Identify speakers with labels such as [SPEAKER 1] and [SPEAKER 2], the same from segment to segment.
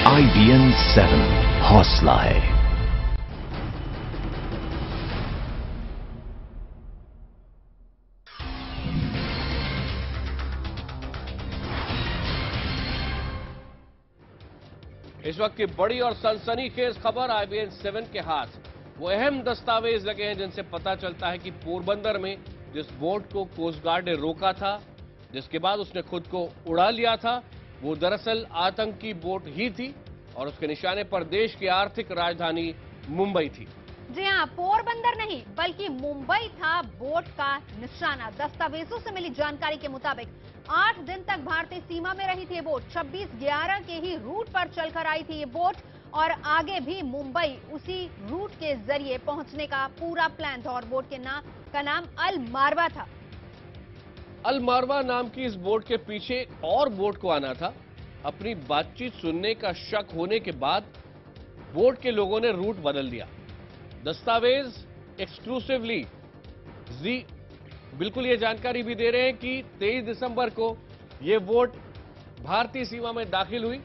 [SPEAKER 1] IBN 7 हौसला है।
[SPEAKER 2] इस वक्त की बड़ी और सनसनीखेज खबर IBN 7 के हाथ वो अहम दस्तावेज लगे हैं जिनसे पता चलता है कि पोरबंदर में जिस बोट को कोस्ट गार्ड ने रोका था, जिसके बाद उसने खुद को उड़ा लिया था, वो दरअसल आतंकी बोट ही थी और उसके निशाने पर देश की आर्थिक राजधानी मुंबई थी।
[SPEAKER 3] जी हां, पोरबंदर नहीं बल्कि मुंबई था बोट का निशाना। दस्तावेजों से मिली जानकारी के मुताबिक 8 दिन तक भारतीय सीमा में रही थी ये बोट। 26/11 के ही रूट पर चलकर आई थी ये बोट और आगे भी मुंबई उसी रूट के जरिए पहुंचने का पूरा प्लान था और बोट के का नाम अल मारवा था।
[SPEAKER 2] अल मारवा नाम की इस बोट के पीछे और बोट को आना था। अपनी बातचीत सुनने का शक होने के बाद बोट के लोगों ने रूट बदल दिया। दस्तावेज एक्सक्लूसिवली जी बिल्कुल ये जानकारी भी दे रहे हैं कि 23 दिसंबर को ये बोट भारतीय सीमा में दाखिल हुई।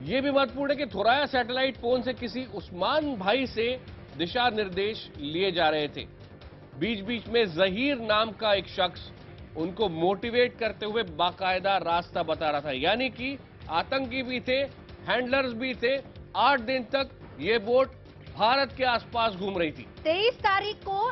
[SPEAKER 2] ये भी महत्वपूर्ण है कि थोराया सैटेलाइट फोन से किसी उस्मान भाई से दिशा निर्देश लिए जा रहे थे। बीच बीच में जहीर नाम का एक शख्स उनको मोटिवेट करते हुए बाकायदा रास्ता बता रहा था, यानी कि आतंकी भी थे, हैंडलर्स भी थे। 8 दिन तक ये बोट भारत के आसपास घूम रही थी।
[SPEAKER 3] 23 तारीख को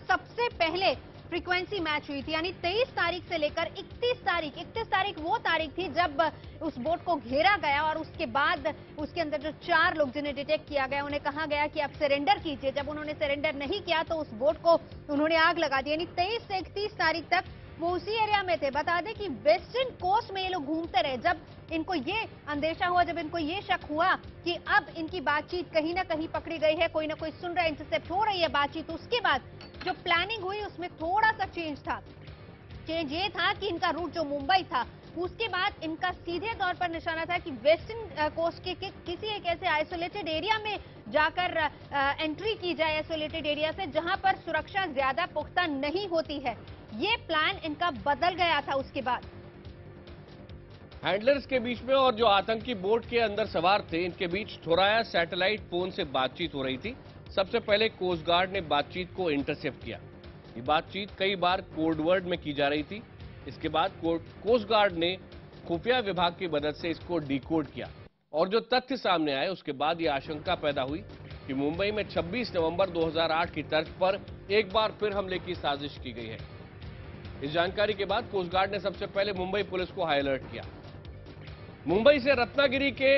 [SPEAKER 3] सबसे पहले फ्रीक्वेंसी मैच हुई थी, यानी 23 तारीख से लेकर 31 तारीख वो तारीख थी जब उस बोट को घेरा गया और उसके बाद उसके अंदर जो 4 लोग जिन्हें डिटेक्ट किया गया उन्हें कहा गया कि आप सरेंडर कीजिए। जब उन्होंने सरेंडर नहीं किया तो उस बोट को उन्होंने आग लगा दी। यानी 23 से 31 तारीख तक वो उसी एरिया में थे। बता दें कि वेस्टर्न कोस्ट में ये लोग घूमते रहे। जब इनको ये अंदेशा हुआ, जब इनको ये शक हुआ कि अब इनकी बातचीत कहीं ना कहीं पकड़ी गई है, कोई ना कोई सुन रहा है, इंटरसेप्ट हो रही है बातचीत, उसके बाद जो प्लानिंग हुई उसमें थोड़ा सा चेंज था। चेंज ये था कि इनका रूट जो मुंबई था, उसके बाद इनका सीधे तौर पर निशाना था कि वेस्टर्न कोस्ट के किसी एक ऐसे आइसोलेटेड एरिया में जाकर एंट्री की जाए, आइसोलेटेड एरिया से जहां पर सुरक्षा ज्यादा पुख्ता नहीं होती है। ये प्लान इनका बदल गया था उसके बाद।
[SPEAKER 2] हैंडलर्स के बीच में और जो आतंकी बोट के अंदर सवार थे, इनके बीच थोराया सैटेलाइट फोन से बातचीत हो रही थी। सबसे पहले कोस्ट गार्ड ने बातचीत को इंटरसेप्ट किया। ये बातचीत कई बार कोड वर्ड में की जा रही थी। इसके बाद कोस्ट गार्ड ने खुफिया विभाग की मदद से इसको डिकोड किया और जो तथ्य सामने आए उसके बाद ये आशंका पैदा हुई कि मुंबई में 26 नवंबर 2008 की तर्ज पर एक बार फिर हमले की साजिश की गई है। इस जानकारी के बाद कोस्ट गार्ड ने सबसे पहले मुंबई पुलिस को हाई अलर्ट किया। मुंबई से रत्नागिरी के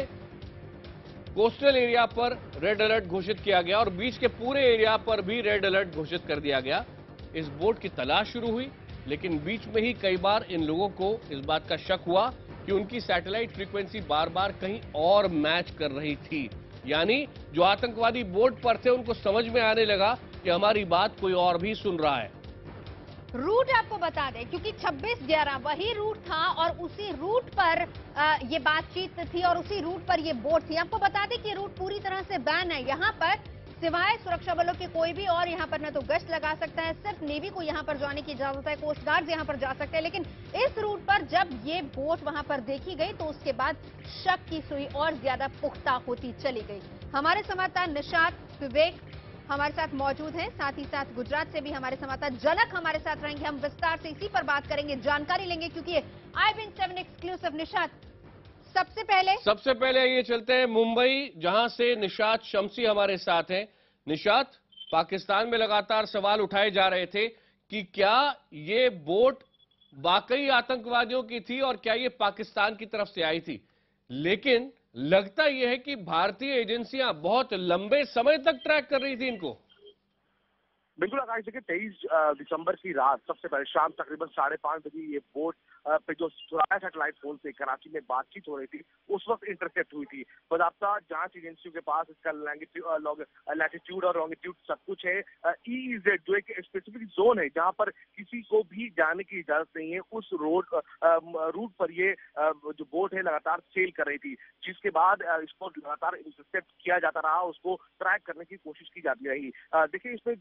[SPEAKER 2] कोस्टल एरिया पर रेड अलर्ट घोषित किया गया और बीच के पूरे एरिया पर भी रेड अलर्ट घोषित कर दिया गया। इस बोट की तलाश शुरू हुई, लेकिन बीच में ही कई बार इन लोगों को इस बात का शक हुआ कि उनकी सैटेलाइट फ्रीक्वेंसी बार बार कहीं और मैच कर रही थी। यानी जो आतंकवादी बोट पर थे उनको समझ में आने लगा कि हमारी बात कोई और भी सुन रहा है।
[SPEAKER 3] रूट आपको बता दें, क्योंकि 26/11 वही रूट था और उसी रूट पर ये बातचीत थी और उसी रूट पर ये बोट थी। आपको बता दें कि रूट पूरी तरह से बैन है। यहाँ पर सिवाय सुरक्षा बलों के कोई भी और यहाँ पर न तो गश्त लगा सकता है, सिर्फ नेवी को यहाँ पर जाने की इजाजत है, कोस्ट गार्ड यहाँ पर जा सकते हैं। लेकिन इस रूट पर जब ये बोट वहां पर देखी गई तो उसके बाद शक की सुई और ज्यादा पुख्ता होती चली गई। हमारे संवाददाता निशात विवेक हमारे साथ मौजूद हैं, साथ ही साथ गुजरात से भी हमारे संवाददाता जनक हमारे साथ रहेंगे। हम विस्तार से इसी पर बात करेंगे, जानकारी लेंगे, क्योंकि ये IBN 7 एक्सक्लूसिव। निशात, सबसे पहले
[SPEAKER 2] ये चलते हैं मुंबई, जहां से निशात शमसी हमारे साथ हैं। निशात, पाकिस्तान में लगातार सवाल उठाए जा रहे थे कि क्या ये बोट वाकई आतंकवादियों की थी और क्या ये पाकिस्तान की तरफ से आई थी, लेकिन लगता यह है कि भारतीय एजेंसियां बहुत लंबे समय तक ट्रैक कर रही थी इनको।
[SPEAKER 4] बिल्कुल आकाश, देखिए 23 दिसंबर की रात सबसे पहले शाम तकरीबन 5:30 बजे ये बोट पे जो थोराया सैटेलाइट फोन से कराची में बातचीत हो रही थी उस वक्त इंटरसेप्ट हुई थी। बाकायदा जांच एजेंसियों के पास इसका लैटिट्यूड और लॉन्गिट्यूड सब कुछ है। EEZ जो एक स्पेसिफिक जोन है जहां पर किसी को भी जाने की इजाजत नहीं है, उस रूट पर ये जो बोट है लगातार सेल कर रही थी, जिसके बाद इसको लगातार इंटरसेप्ट किया जाता रहा, उसको ट्रैक करने की कोशिश की जाती रही। देखिए इसमें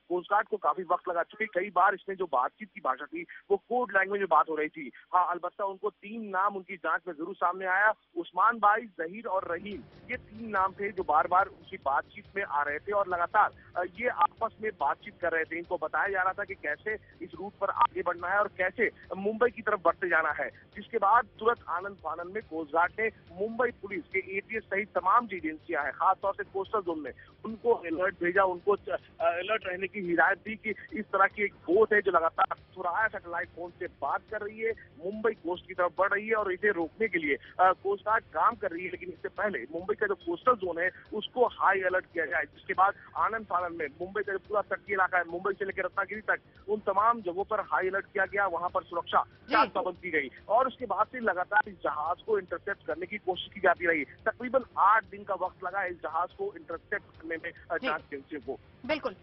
[SPEAKER 4] कोस्ट गार्ड को काफी वक्त लगा, चूंकि कई बार इसमें जो बातचीत की भाषा थी वो कोड लैंग्वेज में बात हो रही थी। हाँ, अलबत्ता उनको 3 नाम उनकी जांच में जरूर सामने आया। उस्मान भाई, जहीर और रहीम, ये 3 नाम थे जो बार बार उनकी बातचीत में आ रहे थे और लगातार ये आपस में बातचीत कर रहे थे। इनको बताया जा रहा था कि कैसे इस रूट पर आगे बढ़ना है और कैसे मुंबई की तरफ बढ़ते जाना है। जिसके बाद तुरंत आनंद फानन में कोस्ट गार्ड ने मुंबई पुलिस के एटीएस सहित तमाम जो एजेंसियां हैं, खासतौर से कोस्टल जोन में, उनको अलर्ट भेजा, उनको अलर्ट रहने की हिदायत दी कि इस तरह की एक बोट है जो लगातार थुराया सैटेलाइट फोन से बात कर रही है, मुंबई कोस्ट की तरफ बढ़ रही है और इसे रोकने के लिए कोस्ट गार्ड काम कर रही है। लेकिन इससे पहले मुंबई का जो कोस्टल जोन है उसको हाई अलर्ट किया जाए। जिसके बाद आनंद फानन में मुंबई का जो पूरा तटीय इलाका है, मुंबई से लेकर रत्नागिरी तक, उन तमाम जगहों पर हाई अलर्ट किया गया। वहां पर सुरक्षा चाक चौबंद की गई और उसके बाद से लगातार इस जहाज को इंटरसेप्ट करने की कोशिश की जाती रही। तकरीबन 8 दिन का वक्त लगा इस जहाज को इंटरसेप्ट करने में जांच एजेंसियों को।
[SPEAKER 3] बिल्कुल।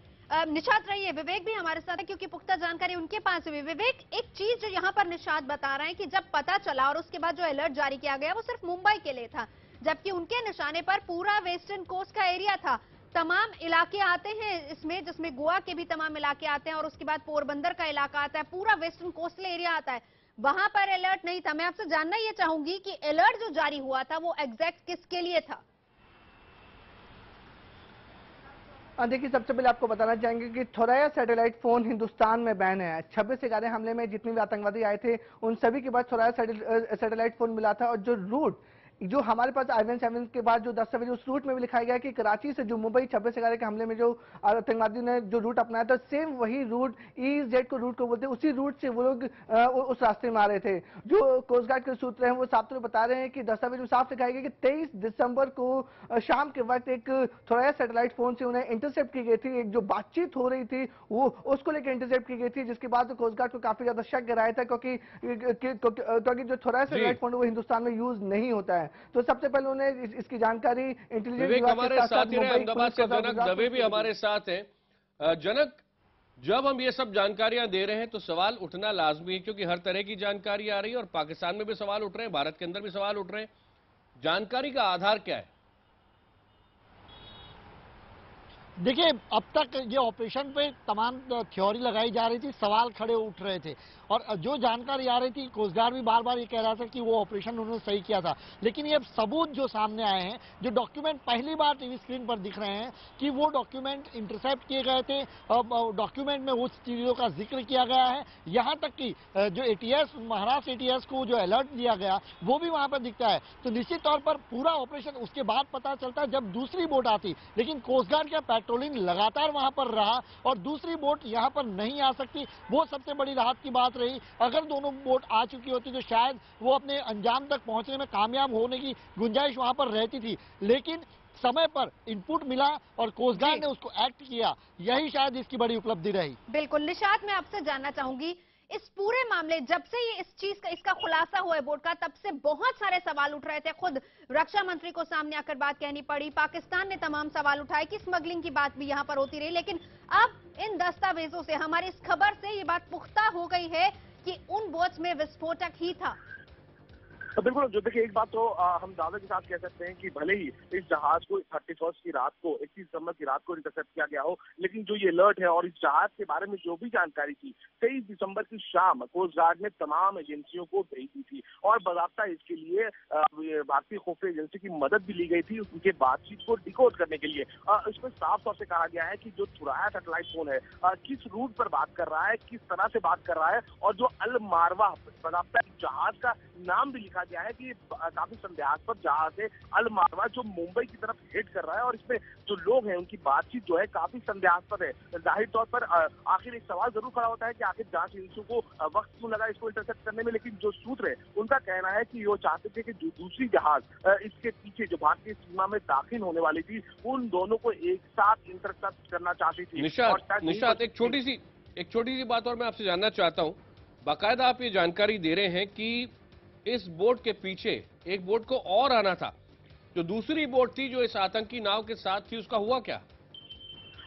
[SPEAKER 3] निशात रहिए, विवेक भी हमारे साथ है क्योंकि पुख्ता जानकारी उनके पास हुई। विवेक, एक चीज जो यहाँ पर निशात बता रहे हैं कि जब पता चला और उसके बाद जो अलर्ट जारी किया गया वो सिर्फ मुंबई के लिए था, जबकि उनके निशाने पर पूरा वेस्टर्न कोस्ट का एरिया था। तमाम इलाके आते हैं इसमें, जिसमें गोवा के भी तमाम इलाके आते हैं और उसके बाद पोरबंदर का इलाका आता है, पूरा वेस्टर्न कोस्टल एरिया आता है। वहां पर अलर्ट नहीं था। मैं आपसे जानना ये चाहूंगी कि अलर्ट जो जारी हुआ था वो एग्जैक्ट किसके लिए था?
[SPEAKER 5] देखिए, सबसे पहले आपको बताना चाहेंगे कि थोराया सैटेलाइट फोन हिंदुस्तान में बैन है। 26/11 हमले में जितने भी आतंकवादी आए थे उन सभी के बाद थोराया सैटेलाइट फोन मिला था और जो रूट जो हमारे पास I-17 के बाद जो दस्तावेज उस रूट में भी लिखाया गया कि कराची से जो मुंबई 26/11 के हमले में जो आतंकवादी ने जो रूट अपनाया था, सेम वही रूट EZ को रूट को बोलते हैं, उसी रूट से वो लोग उस रास्ते में आ रहे थे। जो कोस्ट गार्ड के सूत्र हैं वो साफ तौर पर बता रहे हैं कि दस्तावेज में साफ लिखाया गया कि 23 दिसंबर को शाम के वक्त एक थोड़ा सैटेलाइट फोन से उन्हें इंटरसेप्ट की गई थी। एक जो बातचीत हो रही थी वो उसको लेकर इंटरसेप्ट की गई थी, जिसके बाद कोस्ट गार्ड को काफी ज्यादा शक गिराया था क्योंकि जो थोड़ा सैटेलाइट फोन वो हिंदुस्तान में यूज नहीं होता है। तो सबसे पहले उन्हें इसकी जानकारी इंटेलिजेंस
[SPEAKER 2] हमारे साथ ही अहमदाबाद से जनक दवे भी हमारे साथ हैं। जनक, जब हम ये सब जानकारियां दे रहे हैं तो सवाल उठना लाजमी है क्योंकि हर तरह की जानकारी आ रही है और पाकिस्तान में भी सवाल उठ रहे हैं, भारत के अंदर भी सवाल उठ रहे हैं। जानकारी का आधार क्या है?
[SPEAKER 6] देखिए, अब तक ये ऑपरेशन पे तमाम थ्योरी लगाई जा रही थी, सवाल खड़े उठ रहे थे और जो जानकारी आ रही थी कोस्ट गार्ड भी बार बार ये कह रहा था कि वो ऑपरेशन उन्होंने सही किया था। लेकिन ये सबूत जो सामने आए हैं, जो डॉक्यूमेंट पहली बार टीवी स्क्रीन पर दिख रहे हैं कि वो डॉक्यूमेंट इंटरसेप्ट किए गए थे, डॉक्यूमेंट में उस चीज़ों का जिक्र किया गया है। यहाँ तक कि जो ATS महाराष्ट्र ATS को जो अलर्ट दिया गया वो भी वहाँ पर दिखता है। तो निश्चित तौर पर पूरा ऑपरेशन उसके बाद पता चलता है जब दूसरी बोट आती, लेकिन कोस्ट गार्ड का पेट्रोलिंग लगातार वहां पर रहा और दूसरी बोट यहां पर नहीं आ सकती। वो सबसे बड़ी राहत की बात रही। अगर दोनों बोट आ चुकी होती तो शायद वो अपने अंजाम तक पहुंचने में कामयाब होने की गुंजाइश वहां पर रहती थी, लेकिन समय पर इनपुट मिला और कोस्ट गार्ड ने उसको एक्ट किया। यही शायद इसकी बड़ी उपलब्धि रही।
[SPEAKER 3] बिल्कुल। निशात, मैं आपसे जानना चाहूंगी, इस पूरे मामले जब से ये इस चीज का इसका खुलासा हुआ है बोर्ड का, तब से बहुत सारे सवाल उठ रहे थे। खुद रक्षा मंत्री को सामने आकर बात कहनी पड़ी, पाकिस्तान ने तमाम सवाल उठाए कि स्मगलिंग की बात भी यहां पर होती रही। लेकिन अब इन दस्तावेजों से, हमारी इस खबर से ये बात पुख्ता हो गई है कि उन बोट्स में विस्फोटक ही था।
[SPEAKER 4] तो बिल्कुल, जो देखिए, एक बात तो हम दावे के साथ कह सकते हैं कि भले ही इस जहाज को 31 की रात को 31 दिसंबर की रात को इंटरसेप्ट किया गया हो, लेकिन जो ये अलर्ट है और इस जहाज के बारे में जो भी जानकारी थी 23 दिसंबर की शाम कोस्ट गार्ड ने तमाम एजेंसियों को भेजी थी और बाकायदा इसके लिए भारतीय खुफिया एजेंसी की मदद भी ली गई थी उनके बातचीत को डिकोड करने के लिए। इसमें साफ तौर से कहा गया है कि जो थुराया सैटेलाइट फोन है किस रूट पर बात कर रहा है, किस तरह से बात कर रहा है और जो अल मारवा बाकायदा जहाज का नाम भी लिखा गया है कि काफी संदेहास्पद जहाज है अल मारवा जो मुंबई की तरफ हिट कर रहा है और इसमें जो लोग हैं उनकी बातचीत जो है काफी संदेहास्पद है। जाहिर तौर पर आखिर एक सवाल जरूर खड़ा होता है कि आखिर जांच एजेंसियों को वक्त क्यों लगा इसको इंटरसेप्ट करने में, लेकिन जो सूत्र है उनका कहना है कि वो चाहते थे कि जो दूसरी जहाज इसके पीछे जो भारतीय सीमा में दाखिल होने वाली थी उन दोनों को एक साथ इंटरसेप्ट करना चाहती थी।
[SPEAKER 2] निशात, एक छोटी सी बात और मैं आपसे जानना चाहता हूँ। बाकायदा आप ये जानकारी दे रहे हैं कि इस बोट के पीछे एक बोट को और आना था, जो दूसरी बोट थी जो इस आतंकी नाव के साथ थी, उसका हुआ क्या?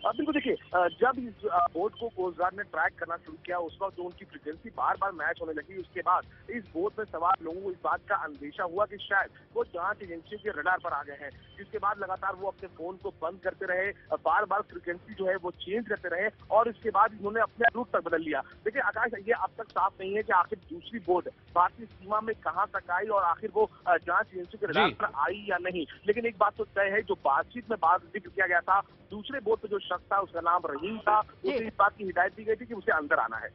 [SPEAKER 4] बिल्कुल देखिए, जब इस बोट को कोस्ट गार्ड ने ट्रैक करना शुरू किया उस वक्त जो उनकी फ्रीक्वेंसी बार बार मैच होने लगी, उसके बाद इस बोट में सवार लोगों को इस बात का अंदेशा हुआ कि शायद वो जांच एजेंसियों के रडार पर आ गए हैं, जिसके बाद लगातार वो अपने फोन को बंद करते रहे, बार बार फ्रीक्वेंसी जो है वो चेंज करते रहे और इसके बाद इन्होंने अपने रूट तक बदल लिया। देखिए आकाश, ये अब तक साफ नहीं है कि आखिर दूसरी बोट भारतीय सीमा में कहां तक आई और आखिर वो जांच एजेंसियों के रडार पर आई या नहीं, लेकिन एक बात तो तय है, जो बातचीत में बात जिक्र किया गया था, दूसरे बोट पे जो शख्स था उसका नाम रहीम था, उसे इस बात की हिदायत दी गई थी कि उसे अंदर आना है।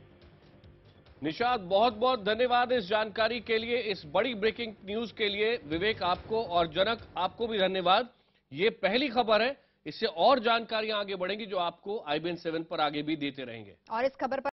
[SPEAKER 2] निशाद, बहुत बहुत धन्यवाद इस जानकारी के लिए, इस बड़ी ब्रेकिंग न्यूज के लिए। विवेक आपको और जनक आपको भी धन्यवाद। ये पहली खबर है, इससे और जानकारियां आगे बढ़ेंगी जो आपको IBN 7 पर आगे भी देते रहेंगे।
[SPEAKER 3] और इस खबर पर